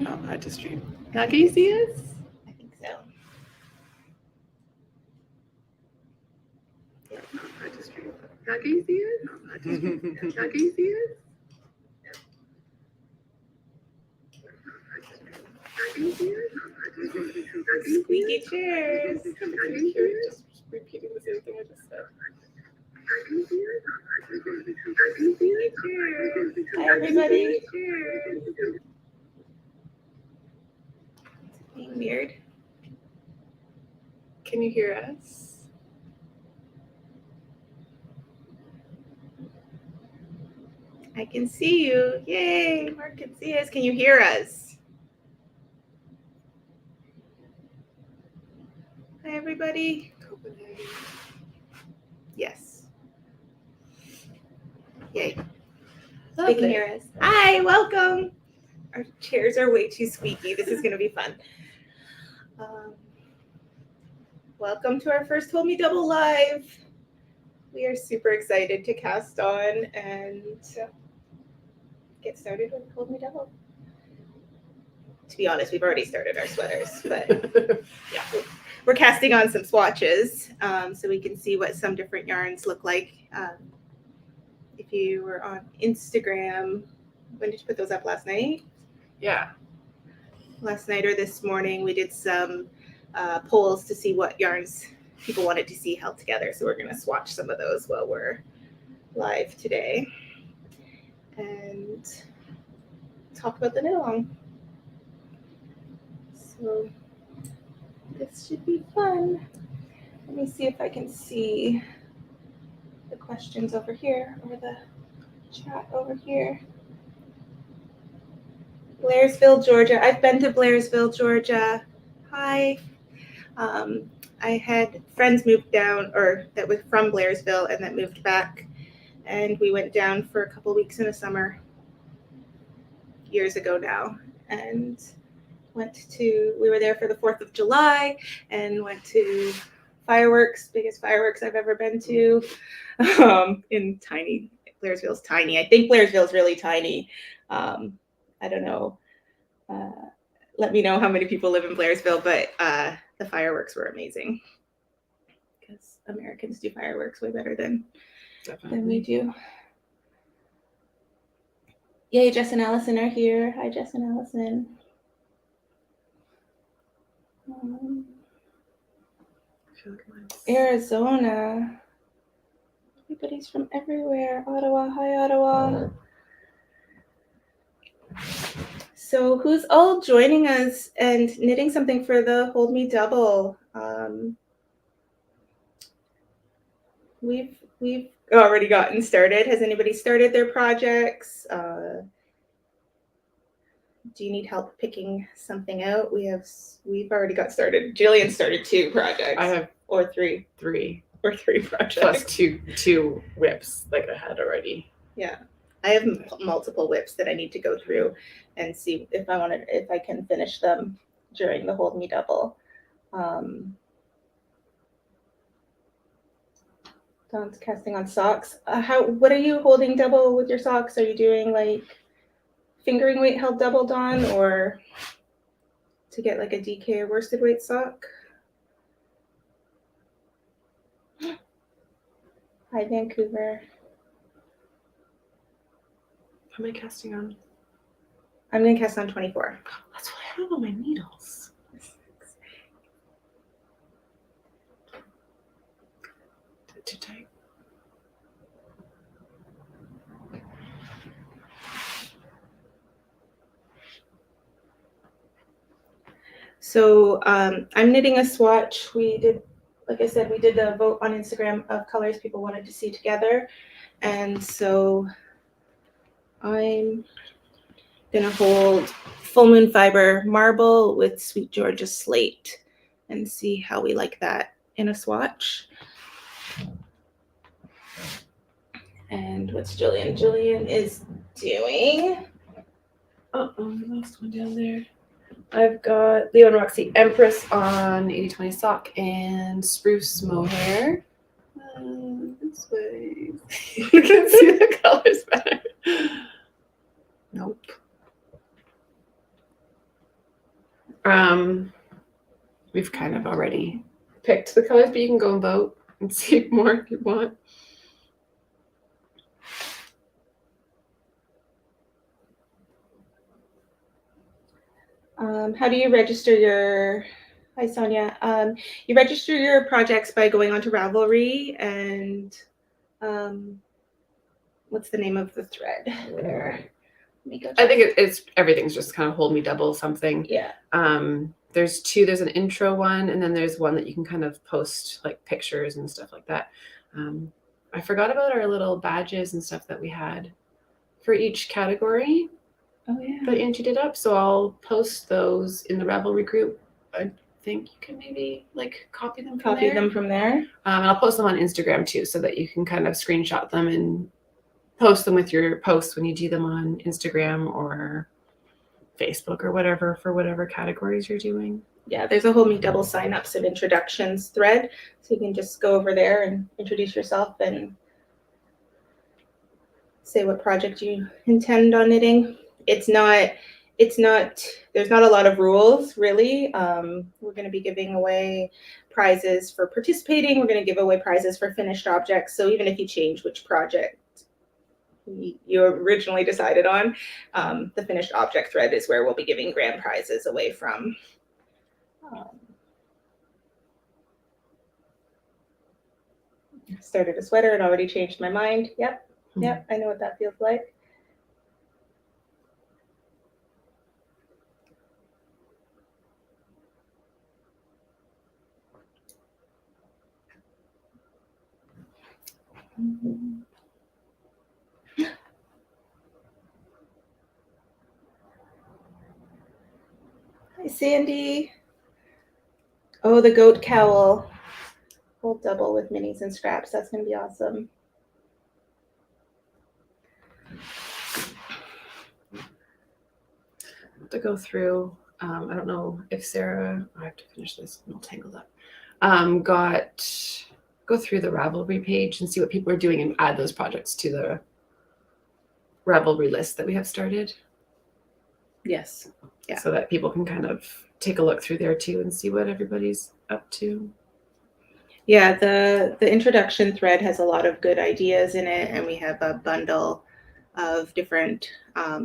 Oh, I just stream. Now can you see us? I think so. I just stream. Now can you see us? I just stream. Now can you see us? Squeaky chairs. Just repeating the same thing I just said. Squeaky chairs. Hi, everybody. It's being weird. Can you hear us? I can see you. Yay, Mark can see us. Can you hear us? Hi, everybody. Copenhagen. Yes. Yay. Love They can it. hear us. Hi, welcome. Our chairs are way too squeaky. This is going to be fun. Welcome to our first Hold Me Double Live. We are super excited to cast on and get started with Hold Me Double. To be honest, we've already started our sweaters, but yeah, we're casting on some swatches so we can see what some different yarns look like. If you were on Instagram, when did you put those up? Last night? Yeah. Last night or this morning, we did some polls to see what yarns people wanted to see held together. So we're going to swatch some of those while we're live today and talk about the knit along. So this should be fun. Let me see if I can see the questions over here or the chat over here. Blairsville, Georgia. I've been to Blairsville, Georgia. Hi. I had friends moved down, or that was from Blairsville, and that moved back, and we went down for a couple weeks in the summer, years ago now, and we were there for the 4th of July, and went to fireworks, biggest fireworks I've ever been to, in tiny, Blairsville's tiny. I think Blairsville's really tiny. I don't know. Let me know how many people live in Blairsville, but the fireworks were amazing because Americans do fireworks way better than we do. Yay, Jess and Allison are here. Hi, Jess and Allison. Arizona. Everybody's from everywhere. Ottawa. Hi, Ottawa. So who's all joining us and knitting something for the Hold Me Double? We've already gotten started. Has anybody started their projects? Do you need help picking something out? We've already got started. Jillian started 2 projects. I have or 3. 3 or 3 projects. plus two whips like I had already. Yeah. I have multiple whips that I need to go through and see if I can finish them during the Hold Me Double. Dawn's casting on socks. What are you holding double with your socks? Are you doing like fingering weight held double, Dawn, or to get like a DK or worsted weight sock? Hi, Vancouver. How am I casting on? I'm going to cast on 24. That's what I have on my needles. Too tight. So I'm knitting a swatch. We did, like I said, we did a vote on Instagram of colors people wanted to see together. And so I'm going to hold Full Moon Fiber Marble with Sweet Georgia Slate and see how we like that in a swatch. And what's Jillian? Jillian is doing... I lost one down there. I've got Leo and Roxy Empress on 80/20 sock and Spruce Mohair. This way. You can see the colors better. Nope. We've kind of already picked the colors, but you can go and vote and see more if you want. How do you register your? Hi, Sonia. You register your projects by going onto Ravelry and what's the name of the thread there? Let me go check. I think it's everything's just kind of Hold Me Double something. Yeah. There's two. There's an intro one, and then there's one that you can kind of post like pictures and stuff like that. I forgot about our little badges and stuff that we had for each category. Oh yeah. That Angie did up, so I'll post those in the Ravelry group. I think you can maybe like copy them from there. And I'll post them on Instagram too, so that you can kind of screenshot them and post them with your posts when you do them on Instagram or Facebook or whatever for whatever categories you're doing. Yeah, there's a Hold Me Double signups and introductions thread, so you can just go over there and introduce yourself and say what project you intend on knitting. It's not there's not a lot of rules really. We're going to be giving away prizes for participating. We're going to give away prizes for finished objects. So even if you change which project you originally decided on, the finished object thread is where we'll be giving grand prizes away from. Started a sweater and already changed my mind. Yep, I know what that feels like. Hi, Sandy. Oh, the goat cowl. Hold double with minis and scraps. That's going to be awesome. To go through, I don't know if Sarah, I have to finish this, I'm all tangled up. Go through the Ravelry page and see what people are doing and add those projects to the Ravelry list that we have started. Yes. Yeah. So that people can kind of take a look through there too and see what everybody's up to. Yeah, the introduction thread has a lot of good ideas in it, and we have a bundle of different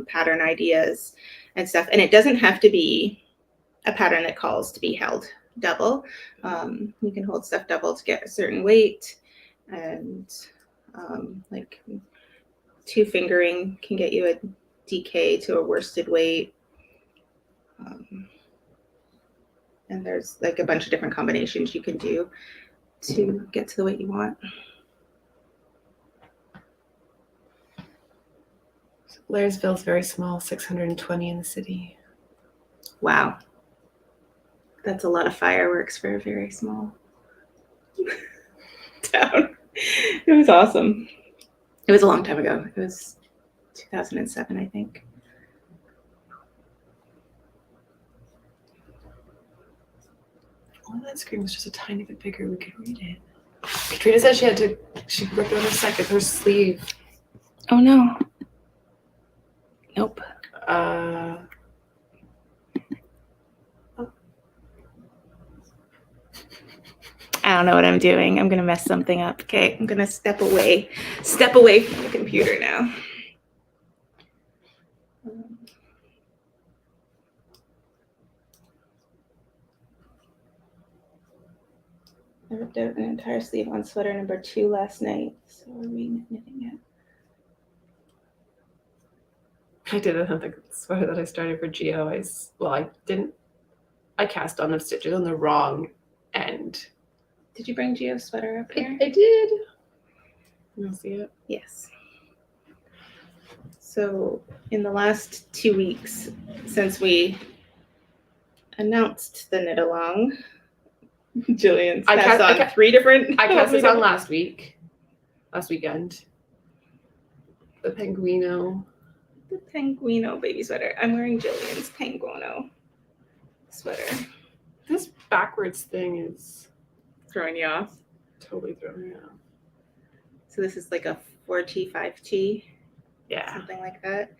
pattern ideas and stuff. And it doesn't have to be a pattern that calls to be held double. You can hold stuff double to get a certain weight, and like two fingering can get you a DK to a worsted weight. And there's like a bunch of different combinations you can do to get to the weight you want. Blairsville's very small, 620 in the city. Wow. That's a lot of fireworks for a very small town. It was awesome. It was a long time ago. It was 2007, I think. Oh, that screen was just a tiny bit bigger. We could read it. Katrina said she ripped on her sleeve. Oh no. Nope. I don't know what I'm doing. I'm gonna mess something up. Okay, I'm gonna step away from the computer now. I ripped out an entire sleeve on sweater number 2 last night, so we're re-knitting it. I did it on the sweater that I started for Geo. I cast on the stitches on the wrong end. Did you bring Geo's sweater up here? I did. You'll see it? Yes. So in the last 2 weeks since we announced the knit along, Jillian's cast on 3 different. I cast this on last weekend. The Penguino. The Penguino baby sweater. I'm wearing Jillian's Penguino sweater. This backwards thing is throwing you off. Totally throwing me off. So this is like a 4T, 5T. Yeah. Something like that.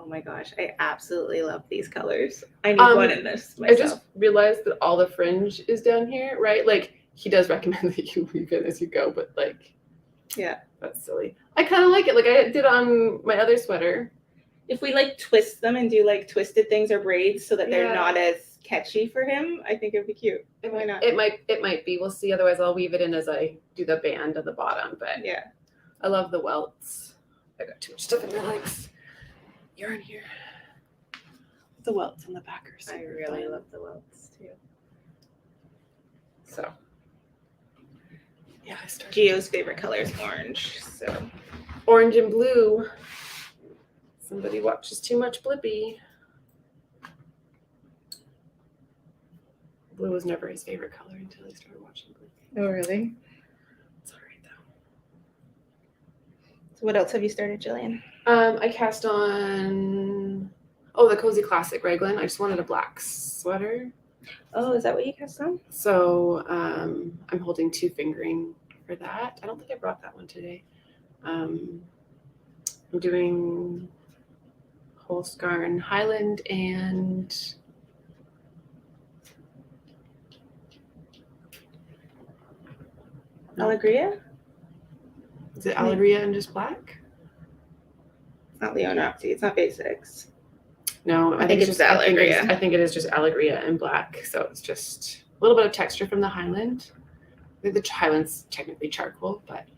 Oh my gosh, I absolutely love these colors. I need one in this I just myself. realized that all the fringe is down here, right? Like, he does recommend that you weave it as you go, but like, Yeah. that's silly. I kind of like it. Like I did on my other sweater. If we like twist them and do like twisted things or braids so that they're Yeah. not as catchy for him, I think it'd be cute. Why not? It might be. We'll see. Otherwise, I'll weave it in as I do the band at the bottom. But Yeah. I love the welts. I got too much stuff in my legs. Yarn here. The welts on the back are super I really fun. love the welts too. So, yeah, I started. Gio's favorite color is orange, so Orange and blue. Somebody watches too much Blippi. Blue was never his favorite color until he started watching Blippi. Oh, really? It's alright though. So what else have you started, Jillian? I cast on the Cozy Classic Raglan. I just wanted a black sweater. Oh, is that what you cast on? So I'm holding 2 fingering for that. I don't think I brought that one today. I'm doing Holskarn Highland and Allegria? is it Allegria and just black? It's not Leonopsy. It's not basics. No, I think it's just Allegria. I think it is just Allegria and black. So it's just a little bit of texture from the Highland. I think the Highland's technically charcoal, but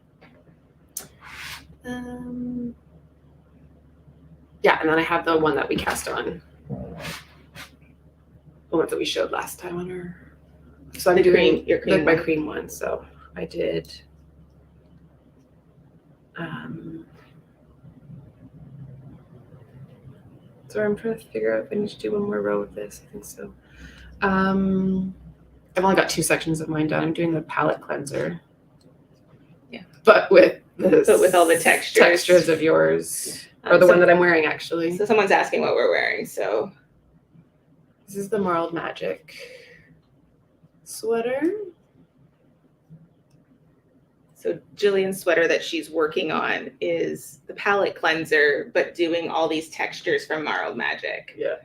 yeah, and then I have the one that we cast on. The ones that we showed last time on her. So I'm doing your cream my one. cream one. So I did so I'm trying to figure out if I need to do one more row of this. I think so. I've only got 2 sections of mine done. I'm doing the palette cleanser. Yeah. But with all the textures of yours. Or the one that I'm wearing actually. So someone's asking what we're wearing, so This is the Marled Magic sweater. So Jillian's sweater that she's working on is the palette cleanser, but doing all these textures from Marled Magic. Yeah.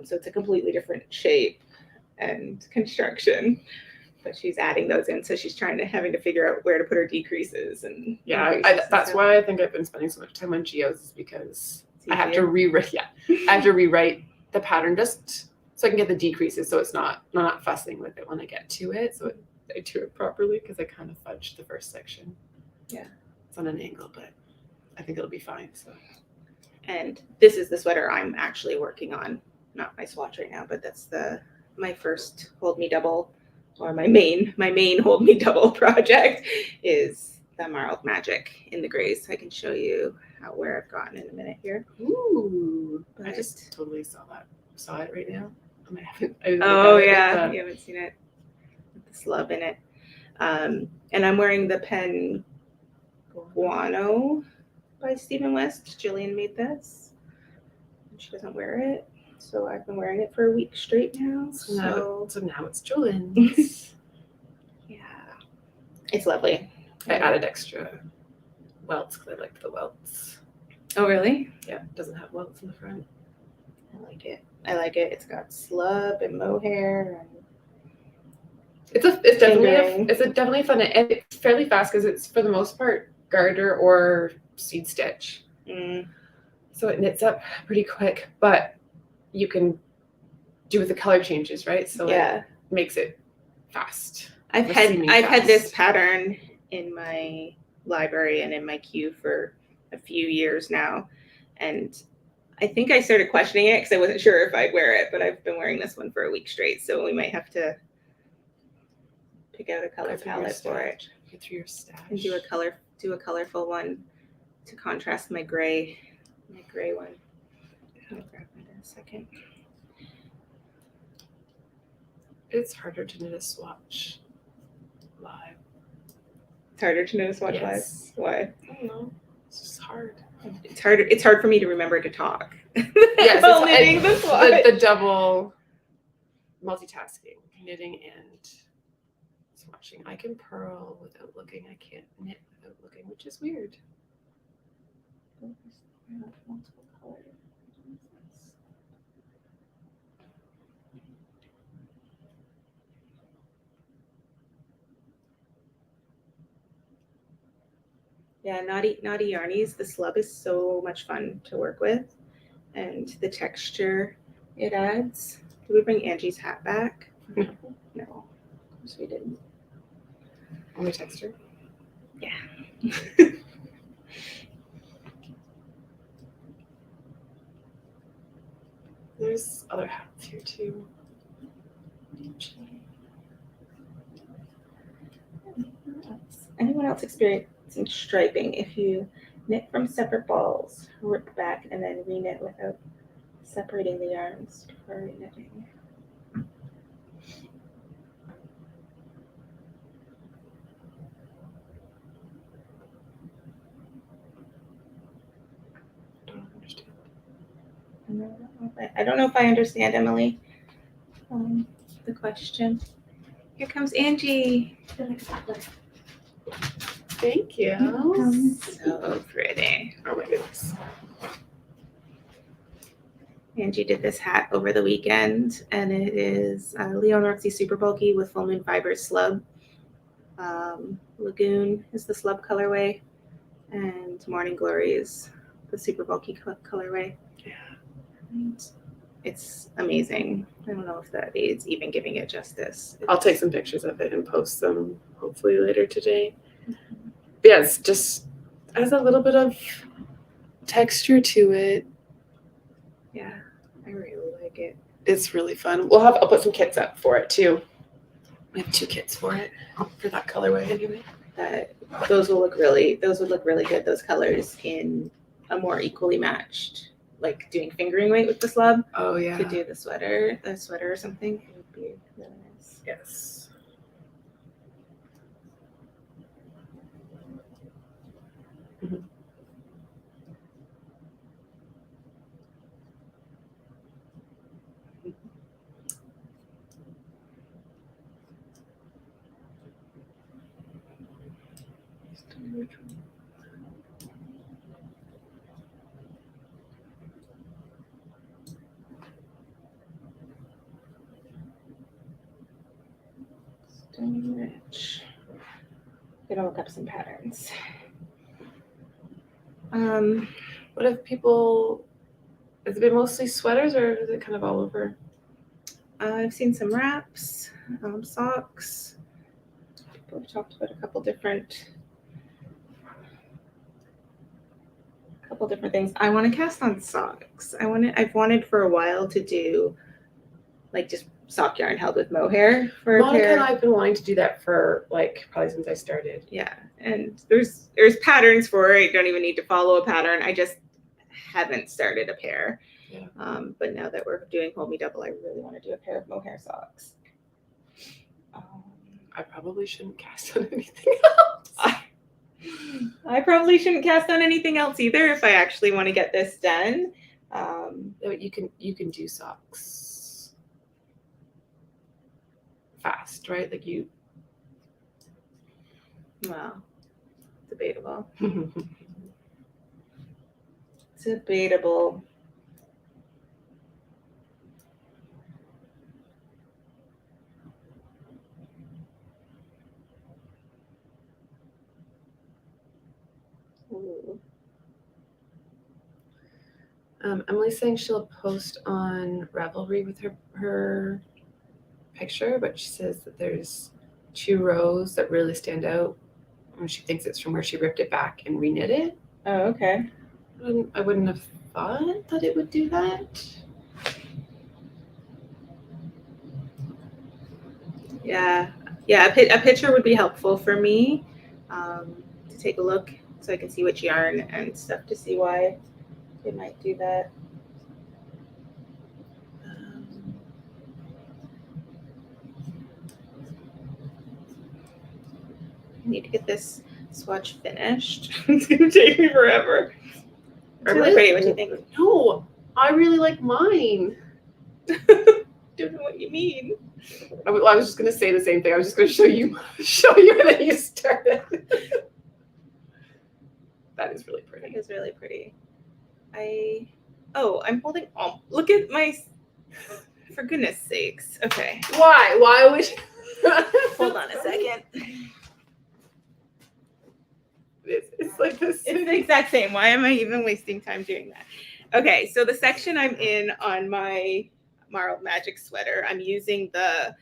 So it's a completely different shape and construction, but she's adding those in. So she's having to figure out where to put her decreases and That's why I think I've been spending so much time on Geo's is because I have to rewrite. Yeah, I have to rewrite the pattern just so I can get the decreases, so it's not fussing with it when I get to it. So I do it properly because I kind of fudged the first section. Yeah, it's on an angle, but I think it'll be fine. So, and this is the sweater I'm actually working on, not my swatch right now, but that's my first Hold Me Double, or my main Hold Me Double project is the Marled Magic in the grays. I can show you where I've gotten in a minute here. Ooh, but I just totally saw it right now. You haven't seen it. The slub in it. And I'm wearing the pen Guano by Stephen West. Jillian made this. She doesn't wear it, so I've been wearing it for a week straight now. So now it's Julian's. Yeah, it's lovely. I added extra welts because I liked the welts. Oh, really? Yeah, it doesn't have welts in the front. I like it. It's got slub and mohair and it's definitely fun, and it's fairly fast because it's for the most part garter or seed stitch. So it knits up pretty quick, but you can do with the color changes, right? So it makes it fast. I've had this pattern in my library and in my queue for a few years now, and I think I started questioning it because I wasn't sure if I'd wear it, but I've been wearing this one for a week straight, so we might have to pick out a color palette for it. Get through your stash. And do a colorful one to contrast my gray one. I'll grab it in a second. It's harder to knit a swatch live. It's harder to knit a swatch live? Why? I don't know. It's just hard. It's hard for me to remember to talk. Yes, while knitting the swatch. The double multitasking, knitting and swatching. I can purl without looking. I can't knit without looking, which is weird. Yeah, Naughty Yarnies. The slub is so much fun to work with, and the texture it adds. Did we bring Angie's hat back? No. No, of course we didn't. Only texture. Yeah. There's other hats here too. Anyone else experiencing striping? If you knit from separate balls, rip back, and then reknit without separating the yarns for reknitting. Don't understand. I don't know if I understand, Emily. The question. Here comes Angie. Thank you. So pretty. Oh my goodness. Angie did this hat over the weekend, and it is Leo and Roxy Super Bulky with Full Moon Fibers slub. Lagoon is the slub colorway, and Morning Glory is the Super Bulky colorway. Yeah. And it's amazing. I don't know if that is even giving it justice. I'll take some pictures of it and post them hopefully later today. Yeah, it's just has a little bit of texture to it. Yeah, I really like it. It's really fun. I'll put some kits up for it too. We have 2 kits for it for that colorway anyway. Those would look really good. Those colors in a more equally matched, like doing fingering weight with the slub. Oh yeah. To do the sweater or something, it would be really nice. Yes. Mm-hmm. Stony Rich. Gonna look up some patterns. What have people? Has it been mostly sweaters or is it kind of all over? I've seen some wraps, socks. People have talked about a couple different things. I want to cast on socks. I've wanted for a while to do like just sock yarn held with mohair for Monica a pair. and I've been wanting to do that for like probably since I started. Yeah, and there's patterns for it. I don't even need to follow a pattern. I just haven't started a pair. Yeah. But now that we're doing Hold Me Double, I really want to do a pair of mohair socks. I probably shouldn't cast on anything else. I probably shouldn't cast on anything else either if I actually want to get this done. You can do socks fast, right? Like you. Well, debatable. Debatable. Ooh. Emily's saying she'll post on Ravelry with her picture, but she says that there's 2 rows that really stand out. And she thinks it's from where she ripped it back and reknit it. Oh, okay. I wouldn't have thought that it would do that. Yeah. A picture would be helpful for me to take a look so I can see which yarn and stuff to see why it might do that. I need to get this swatch finished. It's gonna take me forever. It's really pretty. What do you think? No, I really like mine. Don't know what you mean. I was just gonna say the same thing. I was just gonna show you, and then you started. That is really pretty. That is really pretty. I'm holding. Oh, look at my. For goodness sakes. Okay. Why? Why would? Hold on a second. It's like this. It's the exact same. Why am I even wasting time doing that? Okay, so the section I'm in on my Marled Magic sweater, I'm using the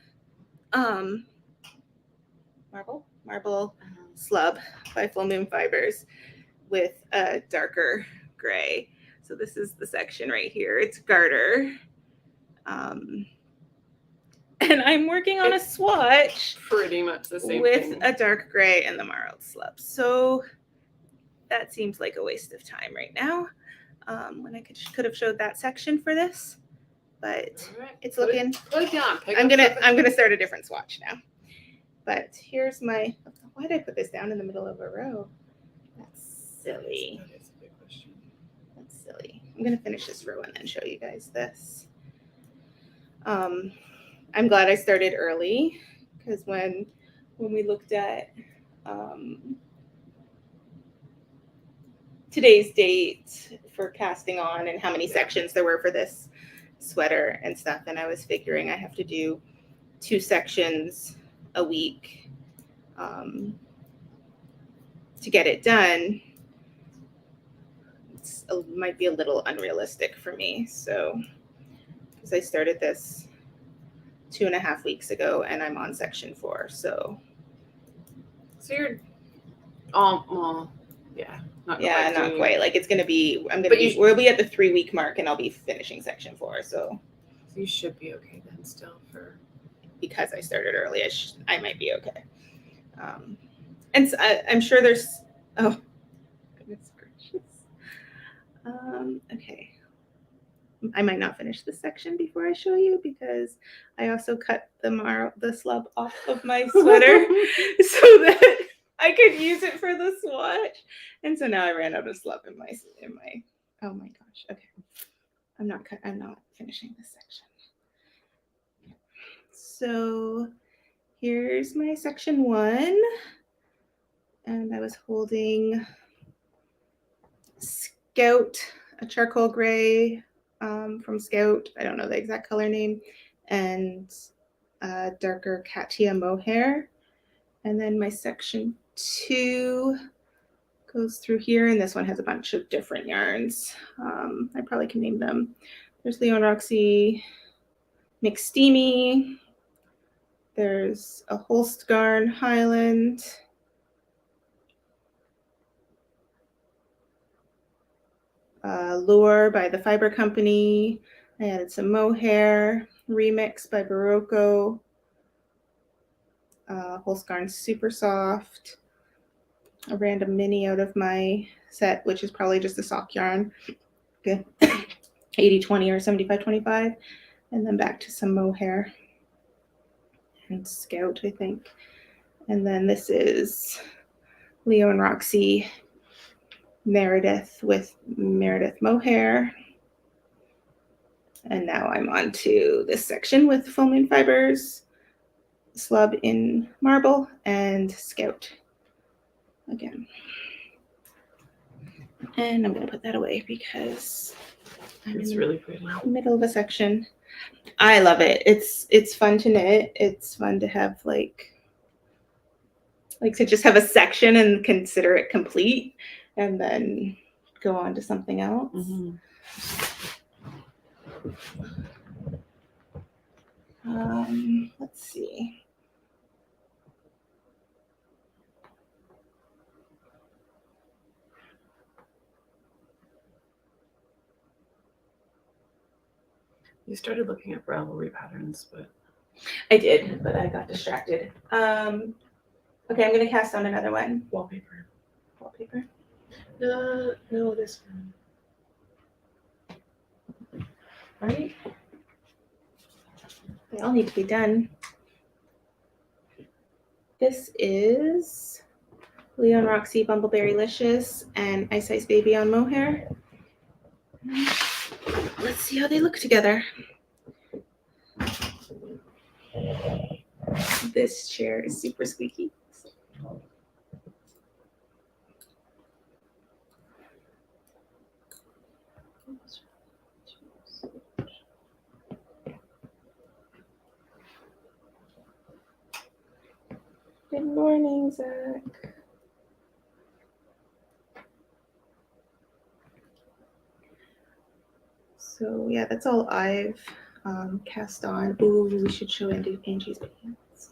marble slub by Full Moon Fibers with a darker gray. So this is the section right here. It's garter. And I'm working on a swatch Pretty much the same with thing. a dark gray and the marled slub. So that seems like a waste of time right now. When I could have showed that section for this, but it's looking. Put it down. I'm gonna start a different swatch now. But here's my. Why did I put this down in the middle of a row? That's silly. That is a big question. That's silly. I'm gonna finish this row and then show you guys this. I'm glad I started early because when we looked at today's date for casting on and how many sections there were for this sweater and stuff, and I was figuring I have to do 2 sections a week to get it done. It might be a little unrealistic for me. So, because I started this 2.5 weeks ago and I'm on section 4. So you're, well, yeah. Not quite. Like it's gonna be. We'll be at the 3-week mark and I'll be finishing section 4. So you should be okay then. Still because I started early, I might be okay. And so I'm sure there's. Oh, goodness gracious. Okay. I might not finish this section before I show you because I also cut the slub off of my sweater so that I could use it for the swatch. And so now I ran out of slub in my oh my gosh. Okay. I'm not finishing this section. So here's my section 1. And I was holding Scout, a charcoal gray from Scout. I don't know the exact color name. And darker Katia mohair. And then my section 2 goes through here. And this one has a bunch of different yarns. I probably can name them. There's Leo and Roxy McSteamy. There's a Holstgarn Highland. Lure by the Fiber Company. I added some mohair. Remix by Barocco. Holstgarn Super Soft. A random mini out of my set, which is probably just a sock yarn. Good. 80-20 or 75-25. And then back to some mohair. And Scout, I think. And then this is Leo and Roxy Meredith with Meredith mohair. And now I'm on to this section with Full Moon Fibers, slub in marble, and Scout again. And I'm going to put that away because it's really pretty. Middle of a section. I love it. It's fun to knit. It's fun to have like to just have a section and consider it complete and then go on to something else. Mm-hmm. Let's see. You started looking at Ravelry patterns, but I did, but I got distracted. Okay, I'm gonna cast on another one. Wallpaper. No, this one. Right? They all need to be done. This is Leo and Roxy Bumbleberrylicious and Ice Ice Baby on mohair. Let's see how they look together. This chair is super squeaky. Good morning, Zach. So yeah, that's all I've cast on. Ooh, we should show Angie's pants.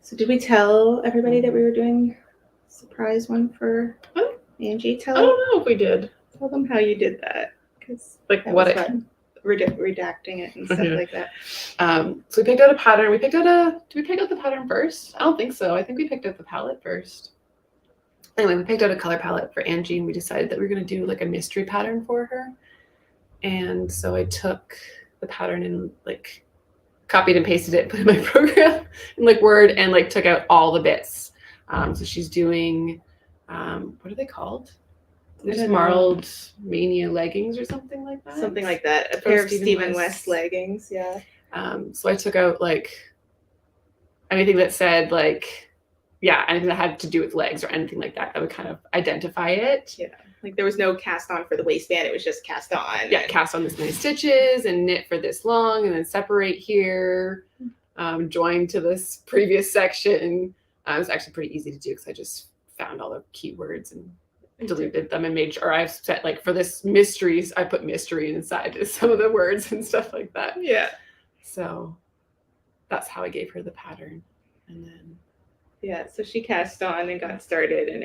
So did we tell everybody that we were doing a surprise one for Angie? I don't know if we did. Tell them how you did that, because Like that what was it. fun. Redacting it and stuff like that. So we picked out a pattern. Did we pick out the pattern first? I don't think so. I think we picked out the palette first. Anyway, we picked out a color palette for Angie, and we decided that we were going to do like a mystery pattern for her. And so I took the pattern and like copied and pasted it, put it in my program in like Word, and like took out all the bits. So she's doing, what are they called? There's marled mania leggings or something like that. Something like that. A pair of Stephen West leggings, yeah. So I took out like anything that said like, yeah, anything that had to do with legs or anything like that would kind of identify it. Yeah, like there was no cast on for the waistband, it was just cast on. Yeah, cast on this many stitches and knit for this long and then separate here, join to this previous section. It was actually pretty easy to do because I just found all the keywords and deleted them and made sure I've set like for this mysteries, I put mystery inside some of the words and stuff like that. Yeah. So that's how I gave her the pattern. And then yeah, so she cast on and got started, and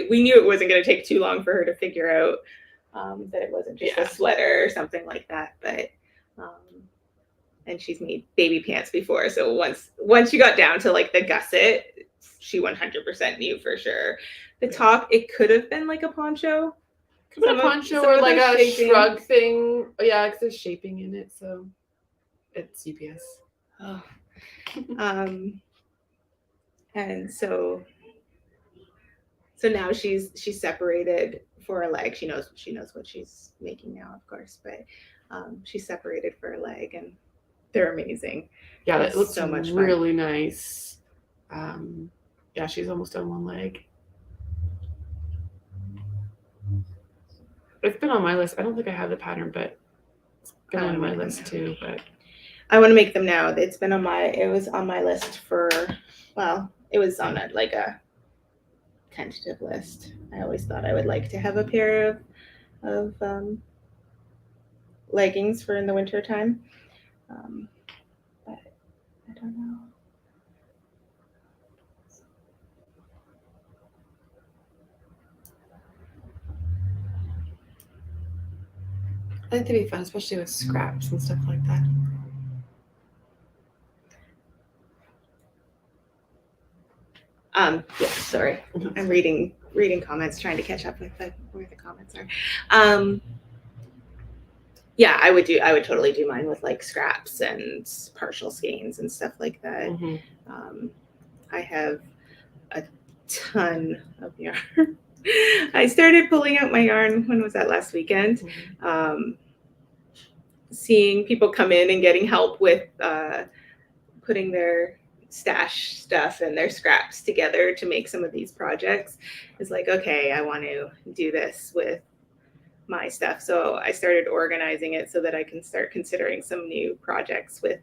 we knew it wasn't going to take too long for her to figure out that it wasn't just a sweater or something like that. But and she's made baby pants before, so once she got down to like the gusset, she 100% knew for sure. The top, it could have been like a poncho. Could be a poncho or like a shrug thing. Yeah, because there's shaping in it, so it's UPS. Oh. And so now she's separated for a leg. She knows what she's making now, of course, but she's separated for a leg, and they're amazing. Yeah, it looks so much really fun. Nice. Yeah, she's almost done one leg. It's been on my list. I don't think I have the pattern, but it's been on my list too. But I want to make them now. It was on my list for, well, it was on a tentative list. I always thought I would like to have a pair of leggings for in the winter time, but I don't know. I think it'd be fun, especially with scraps and stuff like that. Yeah, sorry. I'm reading comments, trying to catch up with where the comments are. Yeah, I would totally do mine with like scraps and partial skeins and stuff like that. Mm-hmm. I have a ton of yarn. I started pulling out my yarn, when was that, last weekend? Mm-hmm. Seeing people come in and getting help with putting their stash stuff and their scraps together to make some of these projects is like, okay, I want to do this with my stuff. So I started organizing it so that I can start considering some new projects with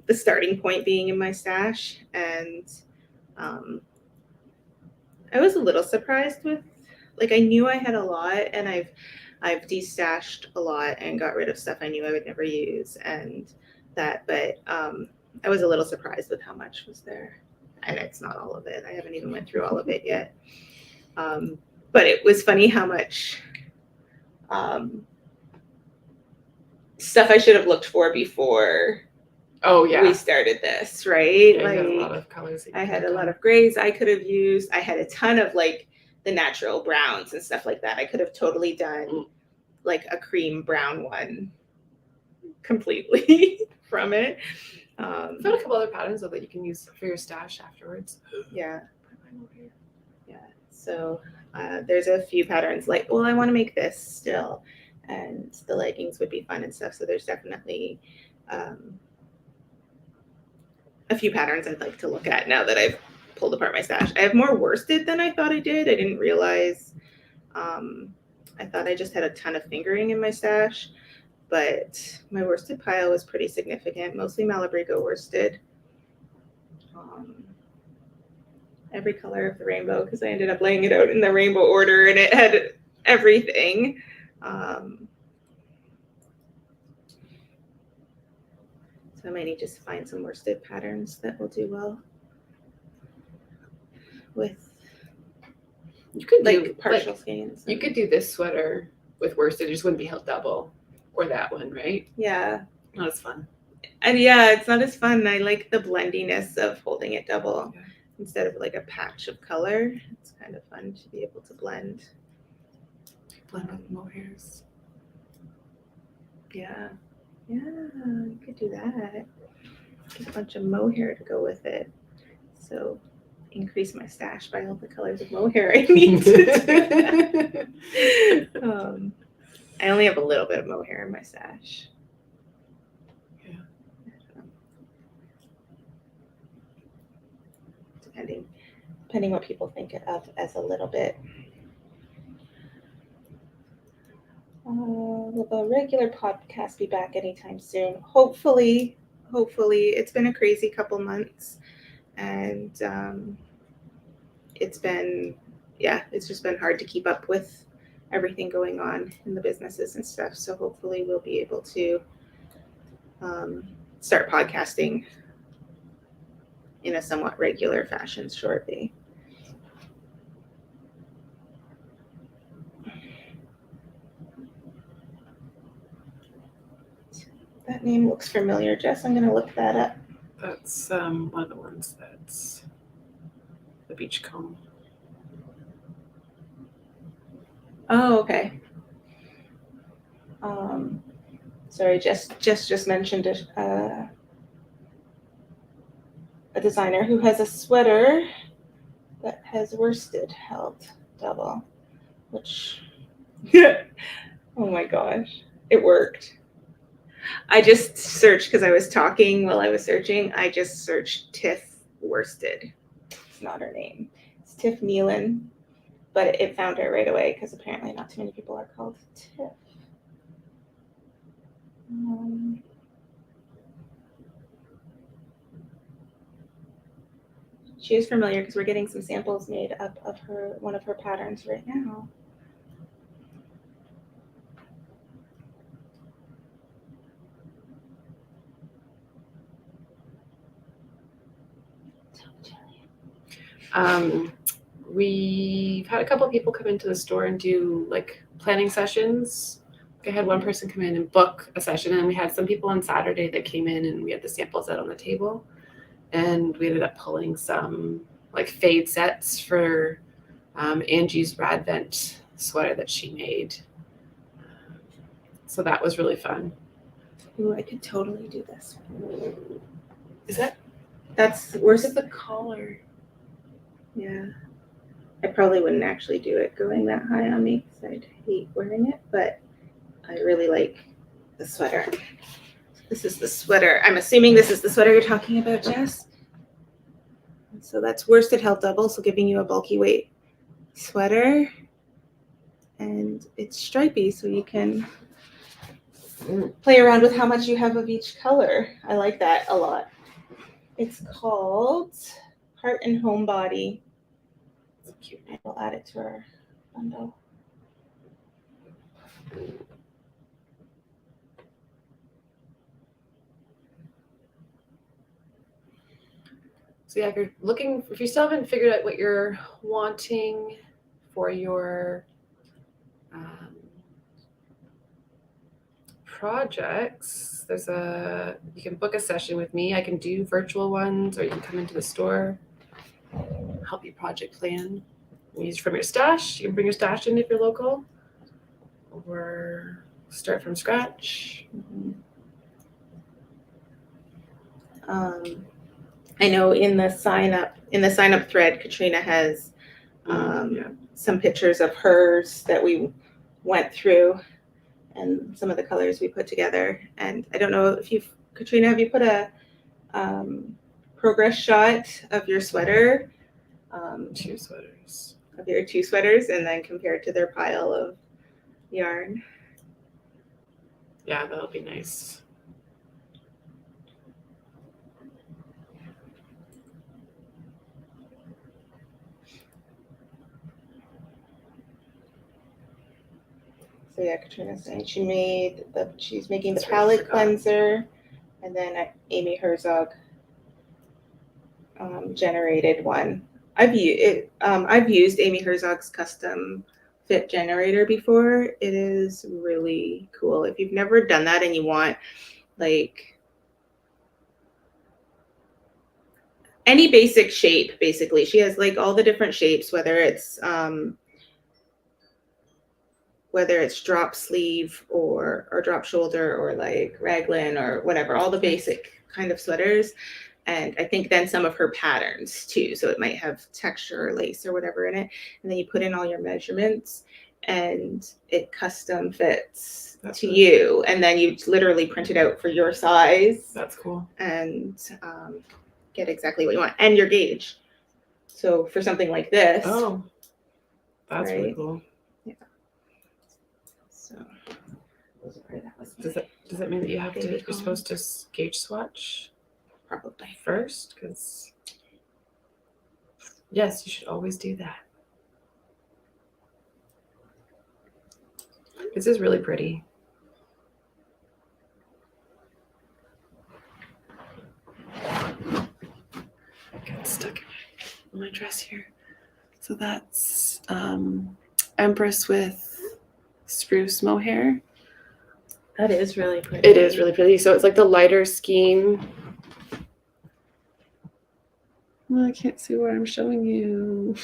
the starting point being in my stash. And I was a little surprised with, like, I knew I had a lot, and I've destashed a lot and got rid of stuff I knew I would never use and that, but I was a little surprised with how much was there. And it's not all of it. I haven't even went through all of it yet. But it was funny how much stuff I should have looked for before we started this, right? Yeah, like, a lot of colors. I had a lot of grays I could have used. I had a ton of like the natural browns and stuff like that. I could have totally done like a cream brown one completely from it. I found a couple other patterns though that you can use for your stash afterwards. Yeah. Yeah. So there's a few patterns like, well, I want to make this still, and the leggings would be fun and stuff. So there's definitely a few patterns I'd like to look at now that I've pulled apart my stash. I have more worsted than I thought I did. I didn't realize. I thought I just had a ton of fingering in my stash, but my worsted pile was pretty significant, mostly Malabrigo worsted. Every color of the rainbow, because I ended up laying it out in the rainbow order and it had everything. So I might need to just find some worsted patterns that will do well with You could do like partial skeins. You could do this sweater with worsted. It just wouldn't be held double, or that one, right? Yeah. Not as fun. And yeah, it's not as fun. I like the blendiness of holding it double Yeah. instead of like a patch of color. It's kind of fun to be able to blend. Blend with mohairs. Yeah. Yeah, you could do that. Get a bunch of mohair to go with it. So increase my stash by all the colors of mohair I need. I only have a little bit of mohair in my stash. Yeah. Depending what people think of as a little bit. Will the regular podcast be back anytime soon? Hopefully. It's been a crazy couple months, and it's just been hard to keep up with everything going on in the businesses and stuff. So hopefully we'll be able to start podcasting in a somewhat regular fashion shortly. That name looks familiar, Jess. I'm going to look that up. That's one of the ones that's the beachcomb. Oh, okay. Sorry, just mentioned a designer who has a sweater that has worsted held double, which, oh my gosh, it worked. I just searched because I was talking while I was searching. I just searched Tiff worsted. It's not her name. It's Tiff Nealon, but it found her right away because apparently not too many people are called Tiff. She is familiar because we're getting some samples made up of one of her patterns right now. We've had a couple of people come into the store and do like planning sessions. I had one person come in and book a session, and we had some people on Saturday that came in and we had the samples out on the table, and we ended up pulling some like fade sets for Angie's Radvent sweater that she made. So that was really fun. Ooh, I could totally do this. Where's the collar? Yeah. I probably wouldn't actually do it going that high on me because I'd hate wearing it, but I really like the sweater. This is the sweater. I'm assuming this is the sweater you're talking about, Jess. So that's worsted held double, so giving you a bulky weight sweater. And it's stripy, so you can play around with how much you have of each color. I like that a lot. It's called Heart and Homebody. It's cute. I will add it to our bundle. So yeah, if you still haven't figured out what you're wanting for your projects, you can book a session with me. I can do virtual ones, or you can come into the store, help you project plan. Use from your stash. You can bring your stash in if you're local, or start from scratch. I know in the sign up thread, Katrina has some pictures of hers that we went through and some of the colors we put together. And I don't know if Katrina, have you put a progress shot of your sweater? Two sweaters. Of your two sweaters, and then compared to their pile of yarn. Yeah, that'll be nice. So yeah, Katrina's saying she's making the palette cleanser and then Amy Herzog generated one. I've used Amy Herzog's custom fit generator before. It is really cool. If you've never done that and you want like any basic shape, basically, she has like all the different shapes, whether it's drop sleeve or drop shoulder or like raglan or whatever, all the basic kind of sweaters. And I think then some of her patterns too. So it might have texture or lace or whatever in it. And then you put in all your measurements and it custom fits to you. And then you literally print it out for your size. That's cool. And get exactly what you want and your gauge. So for something like this. Oh, that's really cool. Yeah. So does that mean that you're supposed to gauge swatch? Probably first, because yes, you should always do that. This is really pretty. Got stuck in my dress here. So that's Empress with spruce mohair. that is really pretty. It is really pretty. So it's like the lighter skein. Well, I can't see what I'm showing you.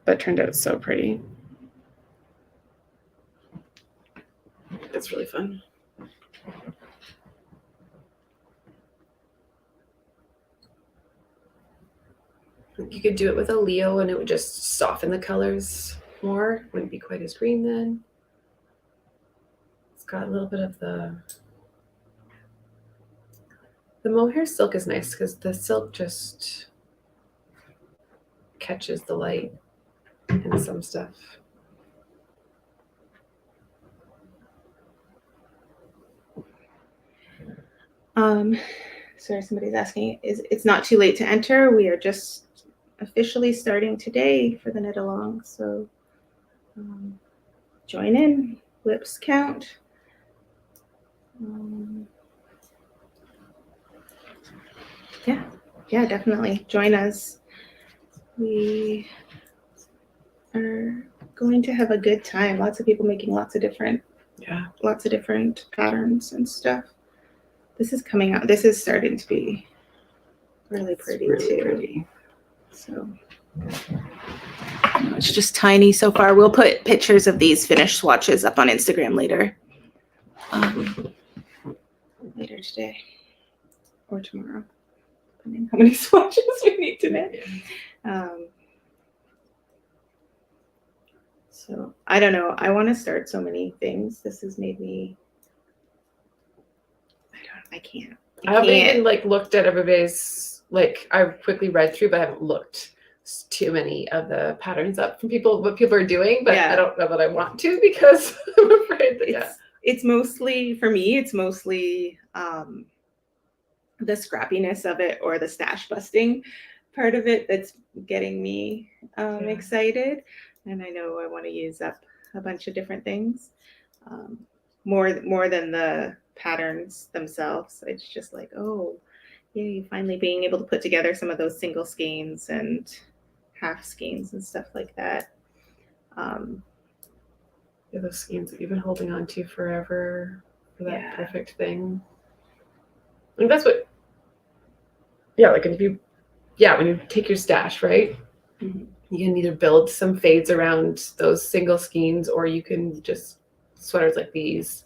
But it turned out so pretty. It's really fun. You could do it with a Leo and it would just soften the colors more. Wouldn't be quite as green then. It's got a little bit of the mohair silk is nice because the silk just catches the light and some stuff. Sorry, somebody's asking, it's not too late to enter. We are just officially starting today for the knit along. So join in, whips count. Yeah, definitely join us. We are going to have a good time. Lots of people making lots of different patterns and stuff. This is coming out. This is starting to be really pretty too. Pretty. So it's just tiny so far. We'll put pictures of these finished swatches up on Instagram later. Later today or tomorrow, depending on how many swatches we need to knit. So I don't know. I want to start so many things. This has made me. I can't. I haven't even looked at everybody's I've quickly read through, but I haven't looked too many of the patterns up from what people are doing. But I don't know that I want to because I'm afraid that it's mostly for me. It's mostly the scrappiness of it or the stash busting part of it that's getting me excited. And I know I want to use up a bunch of different things more than the patterns themselves. It's just like, oh, yay, finally being able to put together some of those single skeins and half skeins and stuff like that. Those skeins that you've been holding on to forever for that perfect thing. And that's what, when you take your stash, right? Mm-hmm. You can either build some fades around those single skeins, or you can just sweaters like these,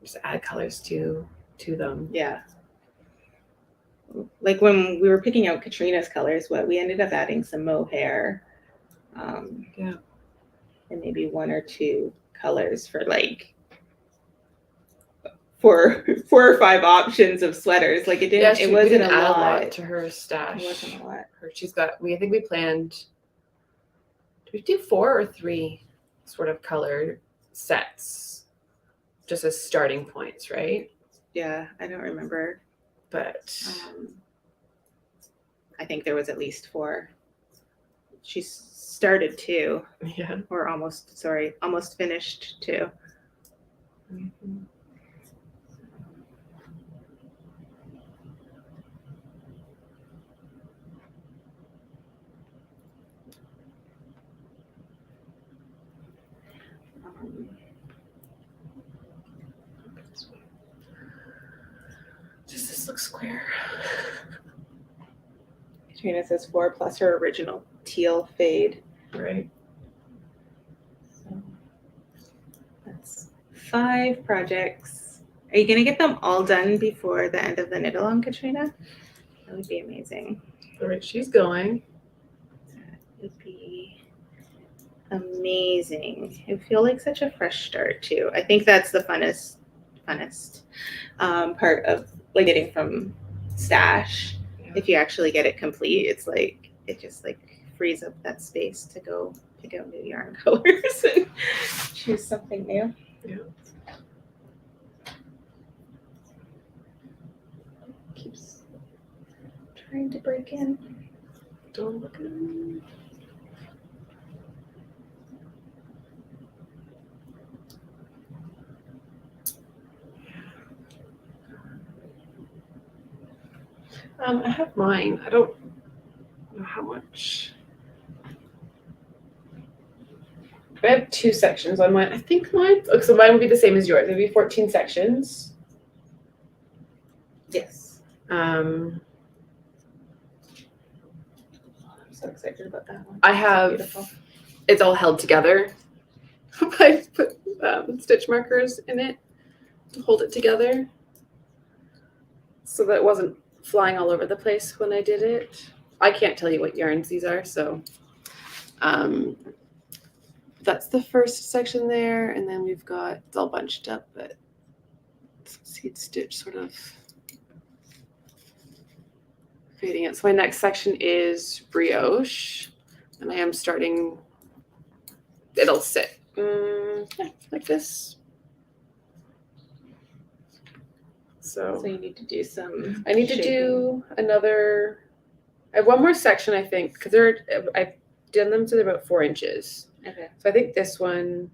just add colors to them. Yeah. Like when we were picking out Katrina's colors, we ended up adding some mohair, and maybe one or two colors for four or five options of sweaters. Like it wasn't a lot to her stash. It wasn't a lot. I think we planned. Did we do 4 or 3 sort of colored sets, just as starting points, right? Yeah, I don't remember, but I think there was at least 4. She started 2. Yeah. Or almost finished 2. Mm-hmm. this looks square. Katrina says 4 plus her original teal fade. Right. So that's 5 projects. Are you gonna get them all done before the end of the knit along, Katrina? That would be amazing. All right, she's going. That would be amazing. It would feel like such a fresh start too. I think that's the funnest part of like knitting from stash. Yeah. If you actually get it complete, it's like it just like frees up that space to go pick out new yarn colors and choose something new. Yeah. Keeps trying to break in. Don't look at me. I have mine. I don't know how much. I have 2 sections on mine. I think mine. Oh, so mine would be the same as yours. It'd be 14 sections. Yes. Um, I'm so excited about that one. I So have. beautiful. It's all held together. I put stitch markers in it to hold it together, so that it wasn't flying all over the place when I did it. I can't tell you what yarns these are, so that's the first section there, and then we've got it's all bunched up, but seed stitch sort of fading it. So my next section is brioche, and I am starting. It'll sit like this. So you need to do some. I need to do another. I have one more section, I think, because I've done them to about 4 inches. Okay. So I think this one.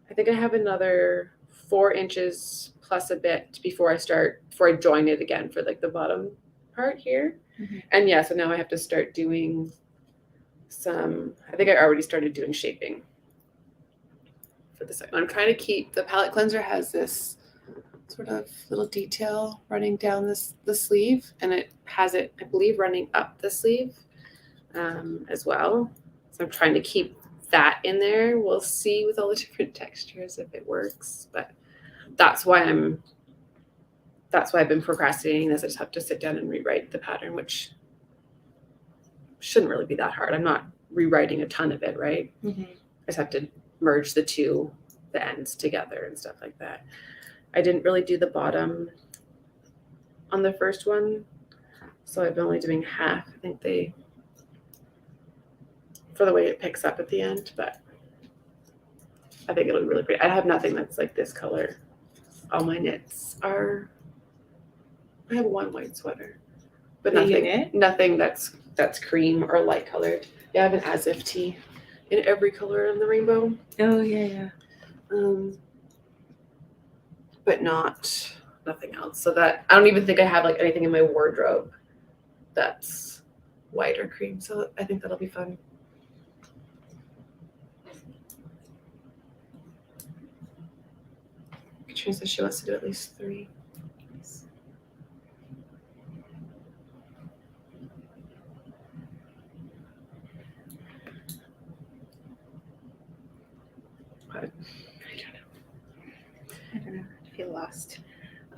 I think I have another 4 inches plus a bit before I join it again for like the bottom part here. Mm-hmm. And yeah, so now I have to start doing some. I think I already started doing shaping for the second. I'm trying to keep the palette cleanser has this sort of little detail running down the sleeve, and it has it, I believe, running up the sleeve as well. So I'm trying to keep that in there. We'll see with all the different textures if it works, but that's why I've been procrastinating, is I just have to sit down and rewrite the pattern, which shouldn't really be that hard. I'm not rewriting a ton of it, right? Mm-hmm. I just have to merge the ends together and stuff like that. I didn't really do the bottom on the first one, so I've been only doing half. I think for the way it picks up at the end, but I think it'll be really pretty. I have nothing that's like this color. All my knits are. I have one white sweater, but nothing that's cream or light colored. Yeah, I have an as if tee in every color in the rainbow. Oh yeah. But nothing else. So that I don't even think I have like anything in my wardrobe that's white or cream. So I think that'll be fun. Katrina says she wants to do at least 3. But I don't know. I feel lost.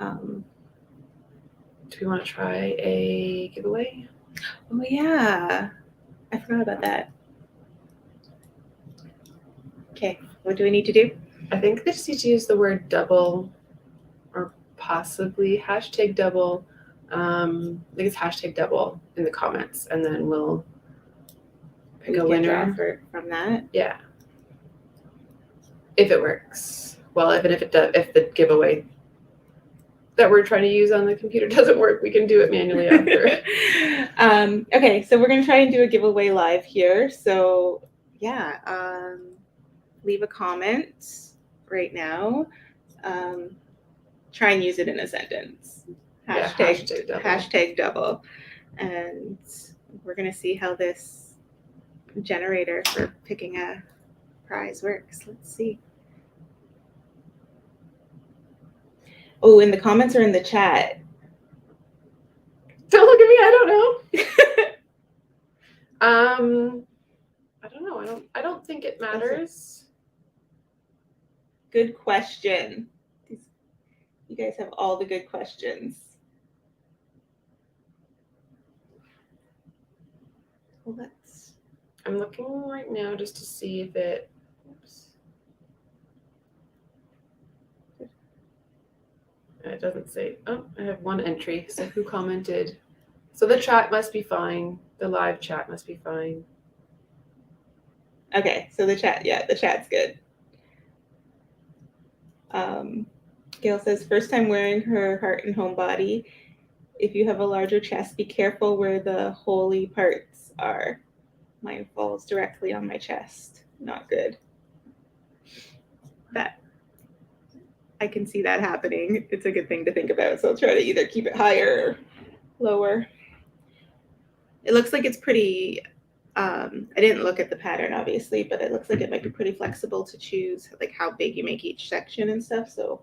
Do we want to try a giveaway? Oh yeah, I forgot about that. Okay, what do we need to do? I think they just need to use the word double or possibly hashtag double. I think it's hashtag double in the comments, and then we'll pick a winner from that. Yeah. If it works. Well, if the giveaway that we're trying to use on the computer doesn't work, we can do it manually after. Okay, so we're gonna try and do a giveaway live here. So yeah, leave a comment right now. Try and use it in a sentence. Hashtag double. And we're gonna see how this generator for picking a prize works. Let's see. Oh, in the comments or in the chat, Don't look at me. I don't know. I don't know. I don't think it matters. Good question. You guys have all the good questions. Well, let's. I'm looking right now just to see if it. Oops. It doesn't say. Oh, I have one entry. So who commented? So the chat must be fine. The live chat must be fine. Okay, so the chat's good. Gail says, first time wearing her heart and home body. If you have a larger chest, be careful where the holy parts are. Mine falls directly on my chest. Not good. That I can see that happening. It's a good thing to think about. So I'll try to either keep it higher or lower. It looks like it's pretty, I didn't look at the pattern obviously, but it looks like it might be pretty flexible to choose like how big you make each section and stuff. So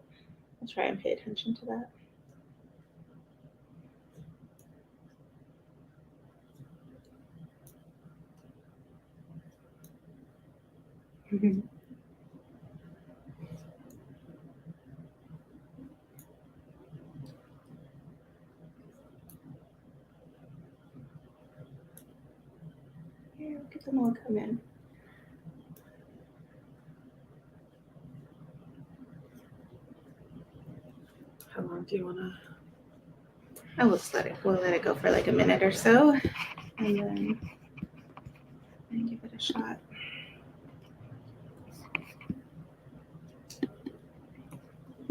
I'll try and pay attention to that. Here, look at them all come in. How long do you want to? Oh, we'll let it go for like a minute or so, and then give it a shot.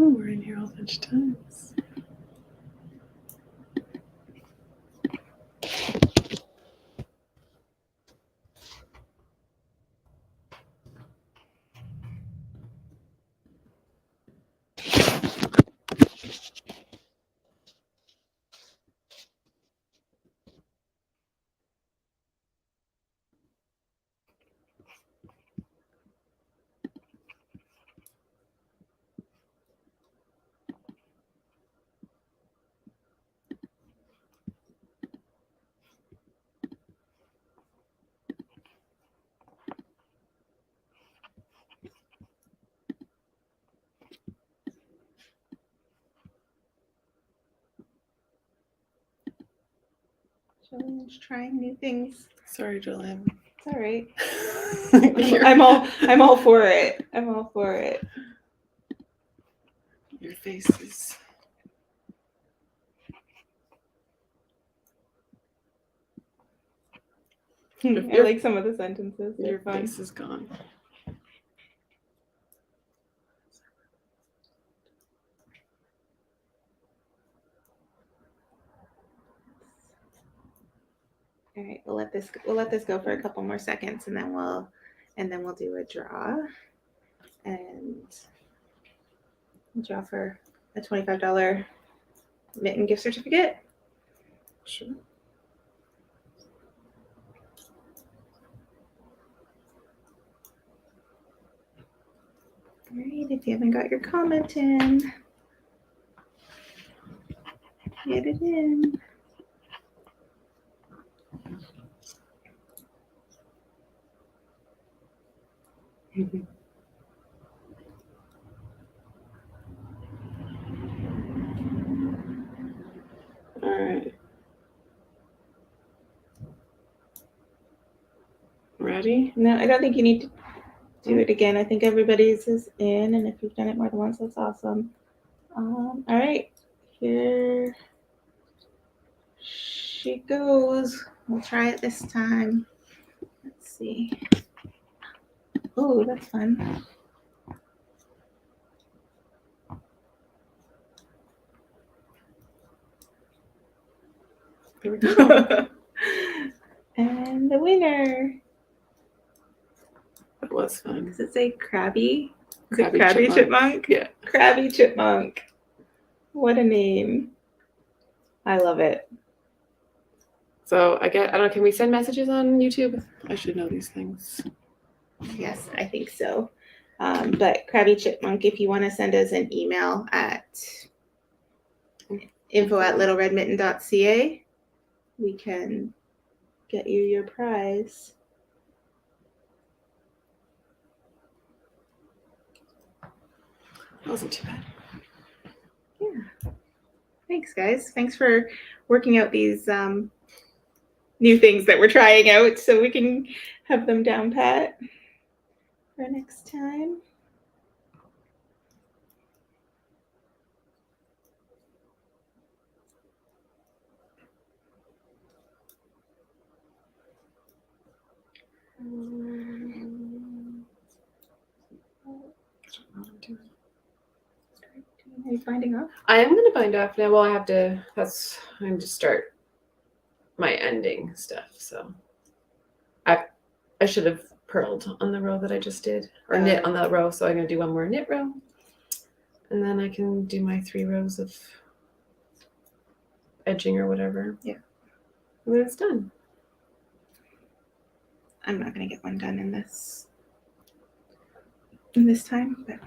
Oh, we're in here all a bunch of times. Jolene's trying new things. Sorry, Jolene. It's all right. I'm all for it. I'm all for it. Your face is. I like some of the sentences. They're Your fun. face is gone. All right, we'll let this go for a couple more seconds, and then we'll do a draw, and we'll draw for a $25 Mitten gift certificate. Sure. All right, if you haven't got your comment in, get it in. All right. Ready? No, I don't think you need to do it again. I think everybody's is in, and if you've done it more than once, that's awesome. All right, here she goes. We'll try it this time. Let's see. Oh, that's fun. There we go. And the winner. That was fun. Does it say Krabby? Is Krabby it Krabby Chipmunk? Yeah. Krabby Chipmunk. What a name. I love it. So I don't know, can we send messages on YouTube? I should know these things. Yes, I think so. But Krabby Chipmunk, if you want to send us an email at info@littleredmitten.ca, we can get you your prize. That wasn't too bad. Yeah. Thanks, guys. Thanks for working out these new things that we're trying out so we can have them down pat for next time. Are you binding off? I am going to bind off now. Well, I'm to start my ending stuff. So I should have purled on the row that I just did, or knit on that row. So I'm going to do one more knit row. And then I can do my 3 rows of edging or whatever. Yeah. And then it's done. I'm not going to get one done in this time, but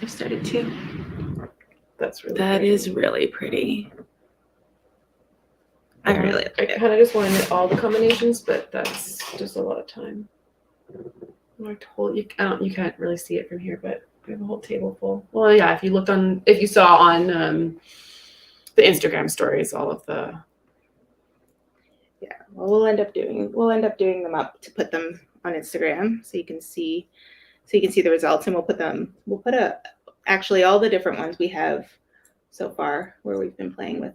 I've started 2. That's really That pretty. is really pretty. I really like I it. kind of just want to knit all the combinations, but that's just a lot of time. You can't really see it from here, but we have a whole table full. Well, yeah, if you saw on the Instagram stories, all of the. Yeah, well, we'll end up doing them up to put them on Instagram so you can see the results, and we'll put actually all the different ones we have so far where we've been playing with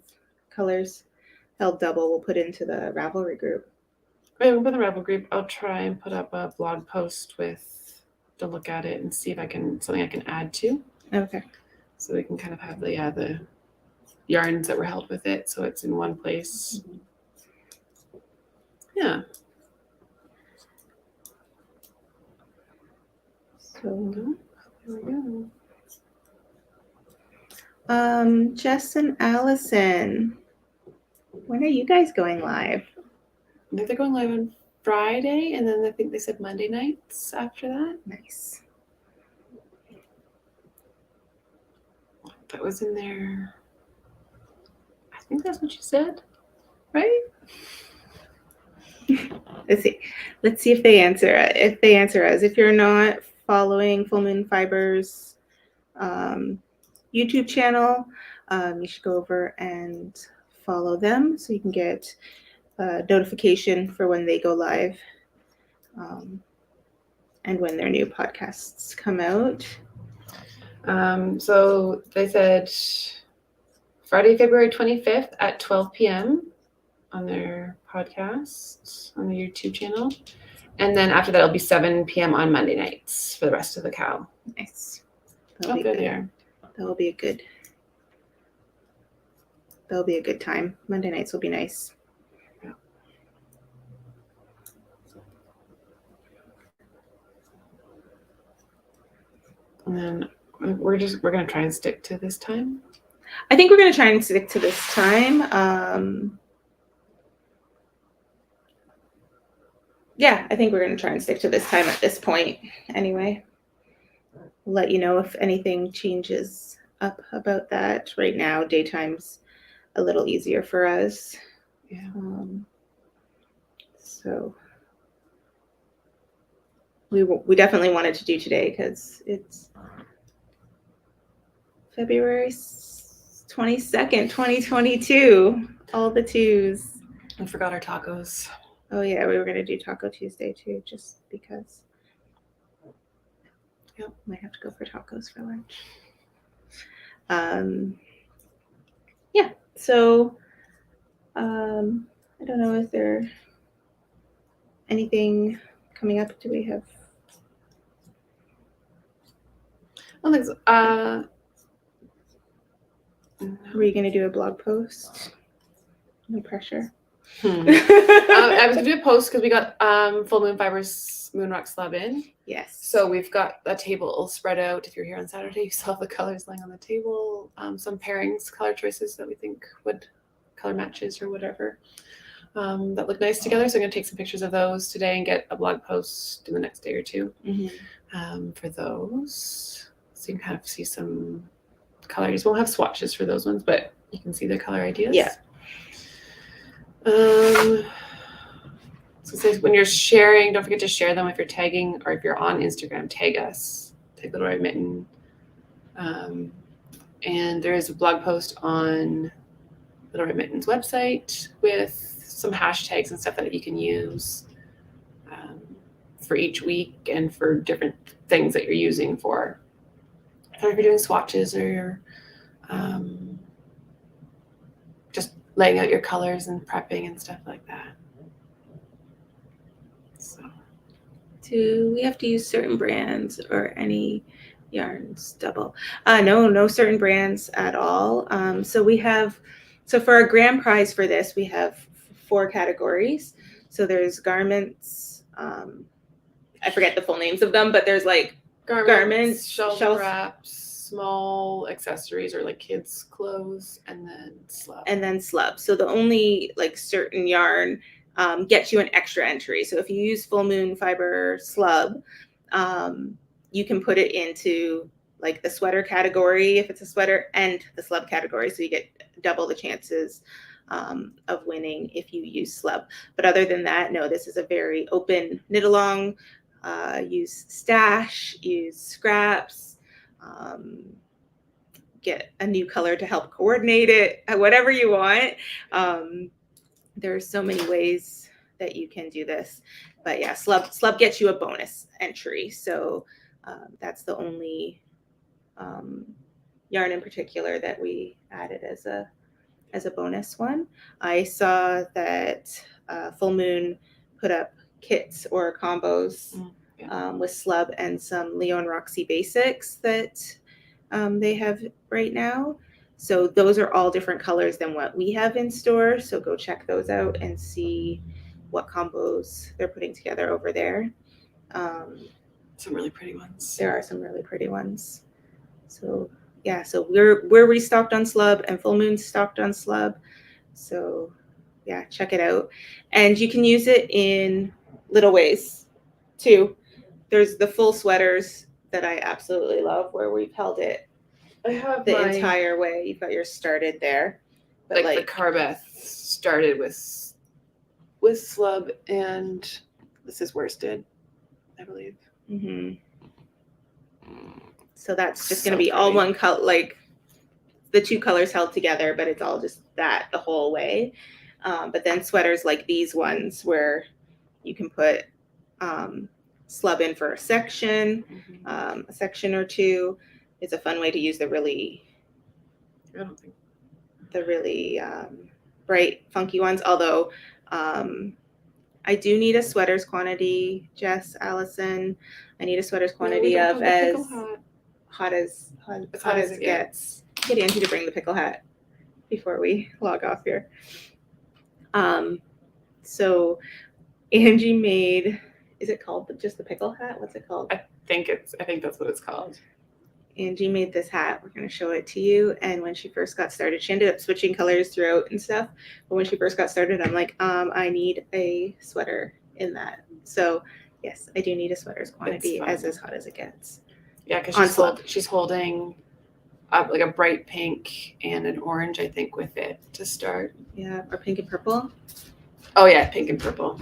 colors held double. We'll put into the Ravelry group. Right, we'll put the Ravel group. I'll try and put up a blog post to look at it and see if something I can add to. Okay. So we can kind of have the yarns that were held with it, so it's in one place. Mm-hmm. Yeah. So there we go. Jess and Allison, when are you guys going live? They're going live on Friday, and then I think they said Monday nights after that. Nice. That was in there. I think that's what you said, right? Let's see if they answer us. If you're not following Full Moon Fibers YouTube channel, you should go over and follow them so you can get a notification for when they go live and when their new podcasts come out. So they said Friday, February 25th at 12 p.m. on their podcast on the YouTube channel. And then after that, it'll be 7 p.m. on Monday nights for the rest of the KAL. Nice. That'll be a good time. Monday nights will be nice. Yeah. And then we're going to try and stick to this time. I think we're going to try and stick to this time. Yeah, I think we're going to try and stick to this time at this point anyway. We'll let you know if anything changes up about that. Right now, daytime's a little easier for us. Yeah. So we definitely wanted to do today because it's February 22nd, 2022. All the 2s. We forgot our tacos. Oh yeah, we were gonna do Taco Tuesday too, just because. Yep, might have to go for tacos for lunch. Yeah. So, I don't know. Is there anything coming up? Do we have? I don't think so. Were you gonna do a blog post? No pressure. I was gonna do a post because we got Full Moon Fibers Moon Rock Slab in. Yes. So we've got a table spread out. If you're here on Saturday, you saw the colors laying on the table. Some pairings, color choices that we think would color matches or whatever that look nice together. So I'm gonna take some pictures of those today and get a blog post in the next day or two for those. So you can kind of see some colors. We'll have swatches for those ones, but you can see the color ideas. Yeah. So say when you're sharing, don't forget to share them if you're tagging or if you're on Instagram, tag us. Tag Little Red Mitten. And there is a blog post on Little Red Mitten's website with some hashtags and stuff that you can use for each week and for different things that you're using for. So if you're doing swatches or you're just laying out your colors and prepping and stuff like that. So, do we have to use certain brands or any yarns double? No certain brands at all. So for our grand prize for this, we have 4 categories. So there's garments. I forget the full names of them, but there's like garments, shelf wraps, small accessories or like kids' clothes, and then slub. So the only like certain yarn gets you an extra entry. So if you use full moon fiber slub, you can put it into like the sweater category if it's a sweater and the slub category. So you get double the chances of winning if you use slub. But other than that, no, this is a very open knit along. Use stash, use scraps, get a new color to help coordinate it, whatever you want. There's so many ways that you can do this. But yeah, slub gets you a bonus entry. So that's the only yarn in particular that we added as a bonus one. I saw that Full Moon put up kits or combos with slub and some Leo and Roxy basics that they have right now. So those are all different colors than what we have in store. So go check those out and see what combos they're putting together over there. Some really pretty ones. There are some really pretty ones. So yeah, so we're restocked on slub and Full Moon's stocked on slub. So yeah, check it out. And you can use it in little ways too. There's the full sweaters that I absolutely love where we've held it I have the entire way. You've got yours started there. But like the Carbeth started with slub and this is worsted, I believe. Mm-hmm. So that's just going to be all one color, like the 2 colors held together, but it's all just that the whole way. But then sweaters like these ones where you can put slub in for a section, a section or 2. It's a fun way to use the really bright, funky ones. Although I do need a sweaters quantity, Jess, Allison. I need a sweaters quantity of as hot as it gets. Get Angie to bring the pickle hat before we log off here. So Angie made, is it called just the pickle hat? What's it called? I think that's what it's called. Angie made this hat. We're going to show it to you. And when she first got started, she ended up switching colors throughout and stuff. But when she first got started, I'm like, I need a sweater in that. So yes, I do need a sweaters quantity as hot as it gets. Yeah, because she's holding like a bright pink and an orange, I think, with it to start. Yeah, or pink and purple. Oh yeah, pink and purple.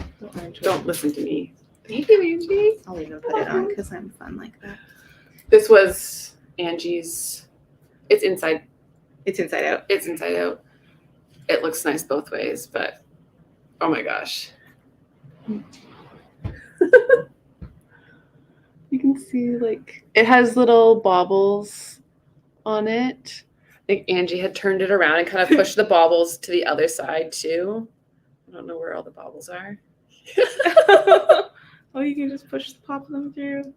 Don't listen to me. Thank you, Angie. I'll even put it on because I'm fun like that. This was Angie's. It's inside. It's inside out. It's inside out. It looks nice both ways, but oh my gosh. You can see like it has little baubles on it. I think Angie had turned it around and kind of pushed the baubles to the other side too. I don't know where all the baubles are. Oh, you can just pop them through.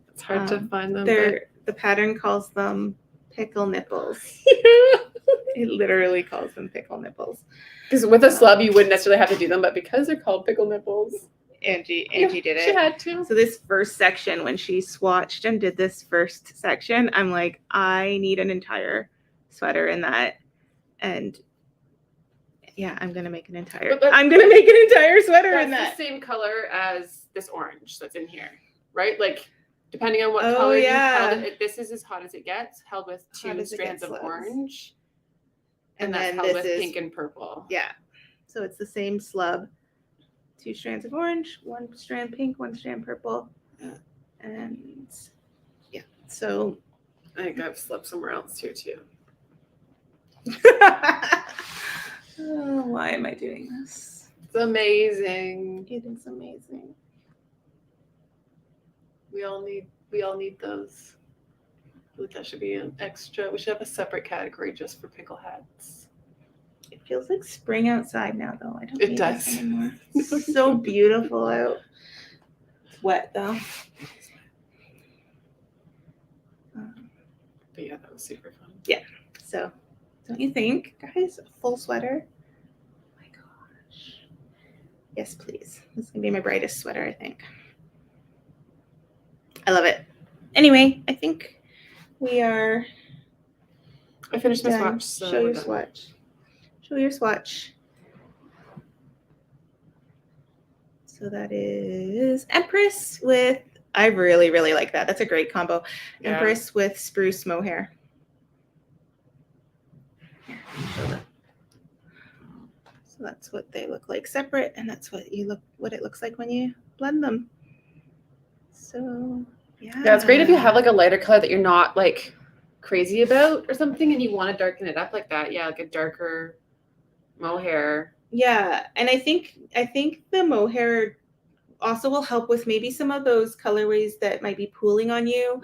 It's hard to find them. The pattern calls them pickle nipples. It literally calls them pickle nipples. Because with a slub, you wouldn't necessarily have to do them, but because they're called pickle nipples. Angie did it. She had to. So this first section, when she swatched and did this first section, I'm like, I need an entire sweater in that. And yeah, I'm gonna make an entire sweater in that. That's the same color as this orange that's in here, right? Like, depending on what color you held it, this is as hot as it gets, held with 2 strands of orange. And that's held with pink and purple. Yeah. So it's the same slub. 2 strands of orange, 1 strand pink, 1 strand purple. And yeah, so I think I've slept somewhere else here too. oh, why am I doing this? It's amazing. It is amazing. We all need those. I think that should be an extra. We should have a separate category just for pickle hats. It feels like spring outside now, though. I don't It need does. this anymore. It's so beautiful out. It's wet though. But yeah, that was super fun. Yeah. So, don't you think, guys? A full sweater. Oh my gosh. Yes, please. This is gonna be my brightest sweater, I think. I love it. Anyway, I think we are. I finished my done. swatch. So Show we're your done. swatch. Show your swatch. So that is Empress with, I really, really like that. That's a great combo. Yeah. Empress with spruce mohair. Here, show them. So that's what they look like separate, and that's what it looks like when you blend them. So yeah. Yeah, it's great if you have like a lighter color that you're not like crazy about or something, and you want to darken it up like that. Yeah, like a darker mohair. Yeah, and I think the mohair also will help with maybe some of those colorways that might be pooling on you,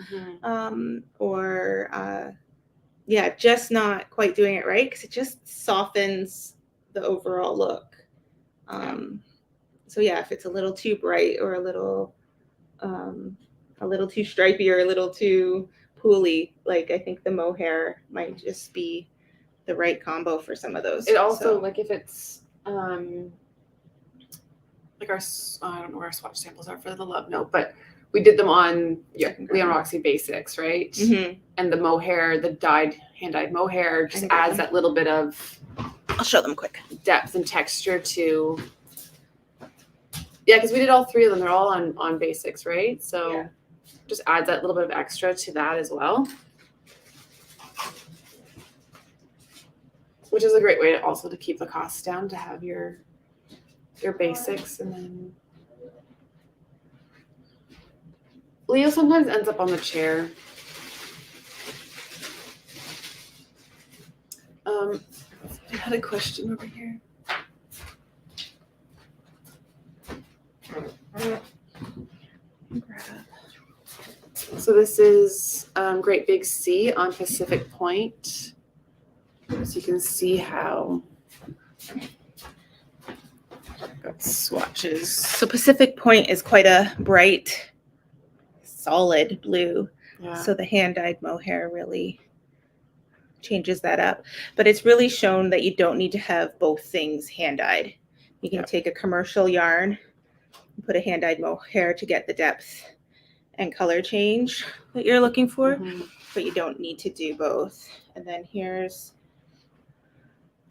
or yeah, just not quite doing it right, because it just softens the overall look. So yeah, if it's a little too bright or a little too stripy or a little too pooly, like I think the mohair might just be the right combo for some of those. It also like if it's like our, I don't know where our swatch samples are for the Love Note, but we did them on Leon Roxy Basics, right? Mm-hmm. And the mohair, the hand-dyed mohair, just adds that little bit of. I'll show them quick. Depth and texture to. Yeah, because we did all 3 of them. They're all on Basics, right? So just adds that little bit of extra to that as well. Which is a great way to also to keep the costs down, to have your basics. And then Leo sometimes ends up on the chair. I had a question over here. So this is Great Big C on Pacific Point. So you can see how got swatches. So Pacific Point is quite a bright, solid blue. Yeah. So the hand-dyed mohair really changes that up. But it's really shown that you don't need to have both things hand-dyed. You can take a commercial yarn and put a hand-dyed mohair to get the depth and color change that you're looking for, but you don't need to do both. And then here's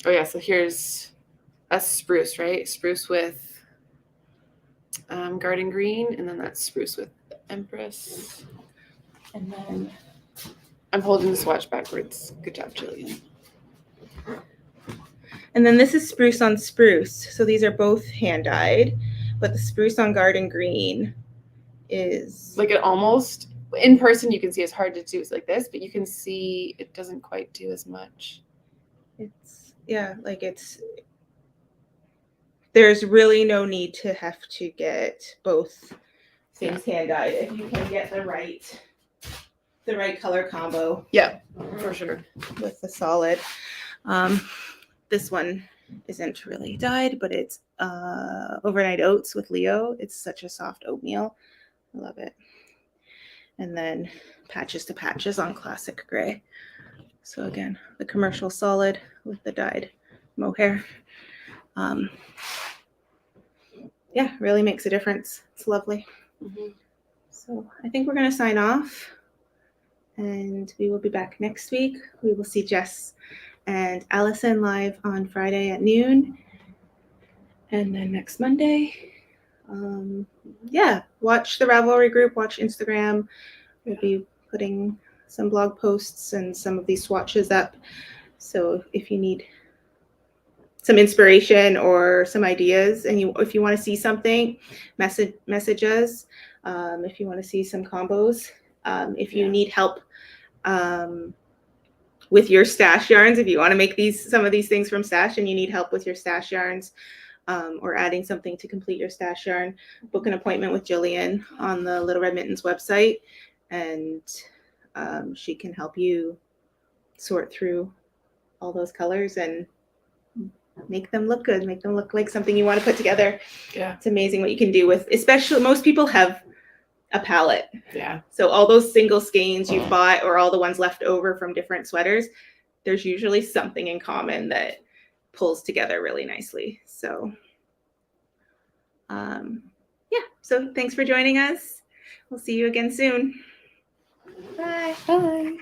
so here's a spruce, right? Spruce with garden green, and then that's spruce with Empress. And then I'm holding the swatch backwards. Good job, Jillian. And then this is spruce on spruce. So these are both hand-dyed, but the spruce on garden green is like, it almost in person you can see it's hard to do. It's like this, but you can see it doesn't quite do as much. There's really no need to have to get both things hand-dyed if you can get the right color combo. Yeah, for sure. With the solid. This one isn't really dyed, but it's overnight oats with Leo. It's such a soft oatmeal. I love it. And then patches to patches on classic gray. So again, the commercial solid with the dyed mohair. Yeah, really makes a difference. It's lovely. So I think we're going to sign off, and we will be back next week. We will see Jess and Allison live on Friday at noon, and then next Monday. Watch the Ravelry group, watch Instagram. We'll be putting some blog posts and some of these swatches up. So if you need some inspiration or some ideas, and if you want to see something, message us. If you want to see some combos, if you need help with your stash yarns, if you want to make some of these things from stash and you need help with your stash yarns, or adding something to complete your stash yarn, book an appointment with Jillian on the Little Red Mittens website, and she can help you sort through all those colors and make them look good, make them look like something you want to put together. Yeah. It's amazing what you can do with, especially most people have a palette. Yeah. So all those single skeins you've bought or all the ones left over from different sweaters, there's usually something in common that pulls together really nicely. So yeah, so thanks for joining us. We'll see you again soon. Bye. Bye.